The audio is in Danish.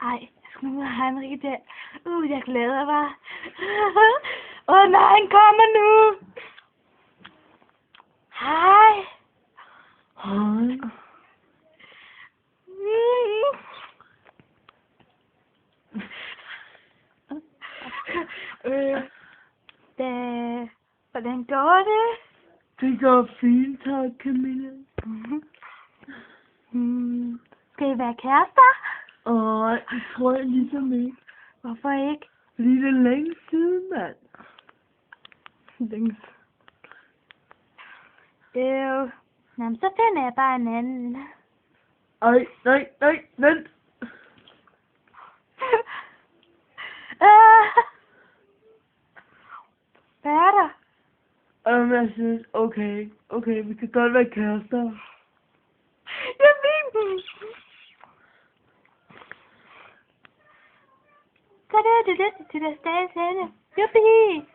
Ej, jeg skal nu have Henrik der. Jeg glæder mig. Nej, han kommer nu. Hej. Hej. Hvordan går det? Det går fint, tak, Camilla. Skal I være kærester? Det tror jeg ligesom ikke. Hvorfor ikke? Fordi det er længe siden, mand. Længe. Jamen, så finder jeg bare en anden. Nej, vent. Hvad er der? Jeg synes, okay, vi kan godt være kærester. Jeg ved. Så det er det til der stadig henne. Juppie!